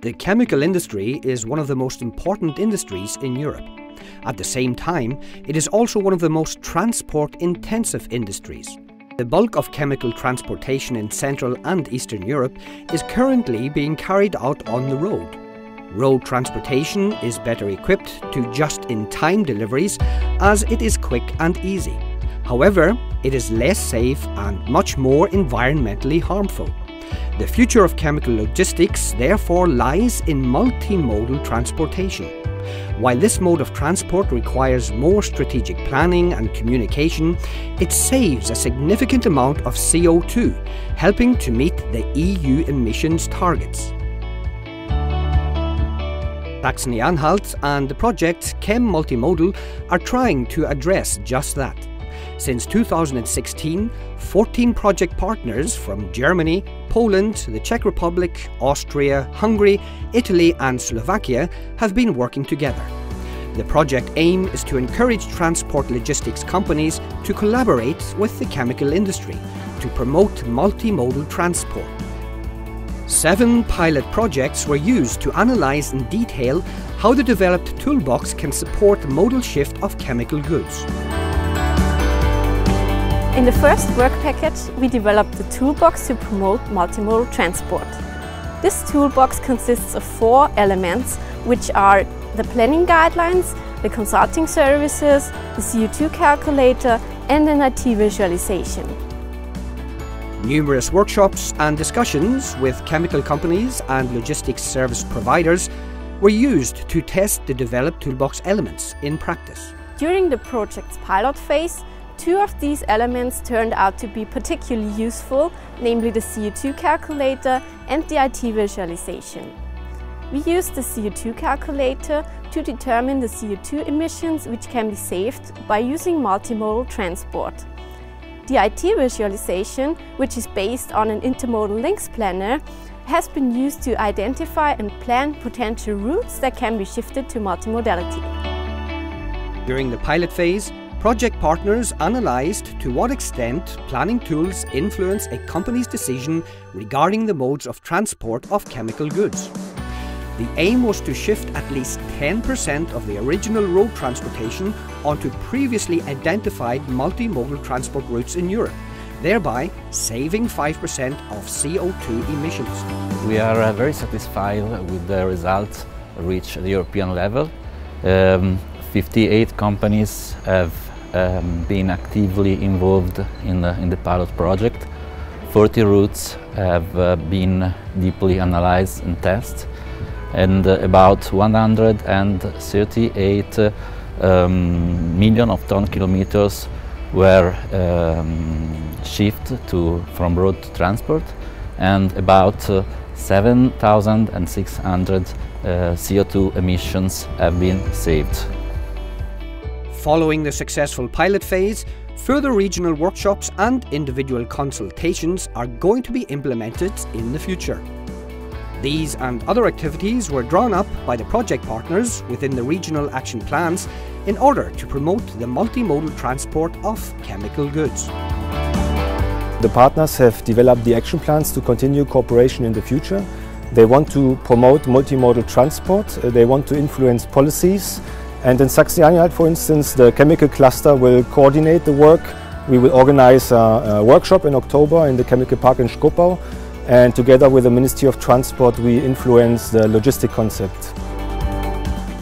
The chemical industry is one of the most important industries in Europe. At the same time, it is also one of the most transport-intensive industries. The bulk of chemical transportation in Central and Eastern Europe is currently being carried out on the road. Road transportation is better equipped to just-in-time deliveries as it is quick and easy. However, it is less safe and much more environmentally harmful. The future of chemical logistics therefore lies in multimodal transportation. While this mode of transport requires more strategic planning and communication, it saves a significant amount of CO2, helping to meet the EU emissions targets. Saxony-Anhalt and the project Chem Multimodal are trying to address just that. Since 2016, 14 project partners from Germany, Poland, the Czech Republic, Austria, Hungary, Italy and Slovakia have been working together. The project aim is to encourage transport logistics companies to collaborate with the chemical industry to promote multimodal transport. 7 pilot projects were used to analyze in detail how the developed toolbox can support the modal shift of chemical goods. In the first work package, we developed the toolbox to promote multimodal transport. This toolbox consists of 4 elements, which are the planning guidelines, the consulting services, the CO2 calculator and an IT visualization. Numerous workshops and discussions with chemical companies and logistics service providers were used to test the developed toolbox elements in practice. During the project's pilot phase, 2 of these elements turned out to be particularly useful, namely the CO2 calculator and the IT visualization. We used the CO2 calculator to determine the CO2 emissions which can be saved by using multimodal transport. The IT visualization, which is based on an intermodal links planner, has been used to identify and plan potential routes that can be shifted to multimodality. During the pilot phase, project partners analyzed to what extent planning tools influence a company's decision regarding the modes of transport of chemical goods. The aim was to shift at least 10% of the original road transportation onto previously identified multimodal transport routes in Europe, thereby saving 5% of CO2 emissions. We are very satisfied with the results reached at the European level. 58 companies have been actively involved in the pilot project. 40 routes have been deeply analyzed and tested, and about 138 million of ton kilometers were shifted from road to transport, and about 7,600 CO2 emissions have been saved. Following the successful pilot phase, further regional workshops and individual consultations are going to be implemented in the future. These and other activities were drawn up by the project partners within the regional action plans in order to promote the multimodal transport of chemical goods. The partners have developed the action plans to continue cooperation in the future. They want to promote multimodal transport, they want to influence policies. And in Saxony-Anhalt, for instance, the chemical cluster will coordinate the work. We will organize a workshop in October in the chemical park in Schkopau, and together with the Ministry of Transport we influence the logistic concept.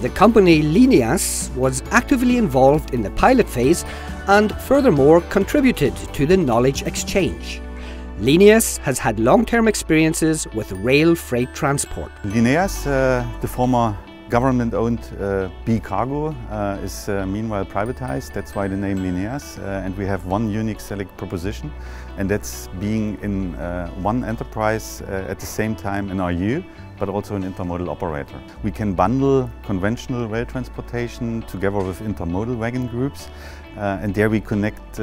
The company Linias was actively involved in the pilot phase and furthermore contributed to the knowledge exchange. Linias has had long-term experiences with rail freight transport. Linias, the former government-owned B-Cargo is meanwhile privatized. That's why the name Linias. And we have one unique select proposition, and that's being in one enterprise at the same time an RU, but also an intermodal operator. We can bundle conventional rail transportation together with intermodal wagon groups, and there we connect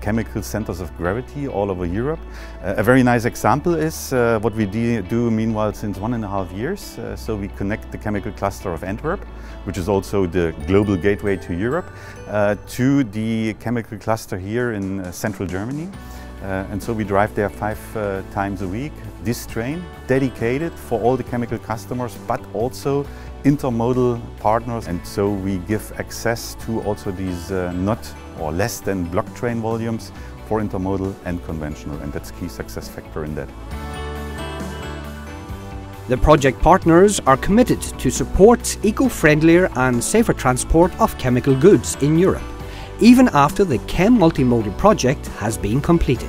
chemical centers of gravity all over Europe. A very nice example is what we do meanwhile since 1.5 years. So we connect the chemical cluster of Antwerp, which is also the global gateway to Europe, to the chemical cluster here in central Germany. and so we drive there 5 times a week. This train dedicated for all the chemical customers, but also intermodal partners, and so we give access to also these not or less than block train volumes for intermodal and conventional, and that's key success factor in that. The project partners are committed to support eco-friendlier and safer transport of chemical goods in Europe, even after the Chem Multimodal project has been completed.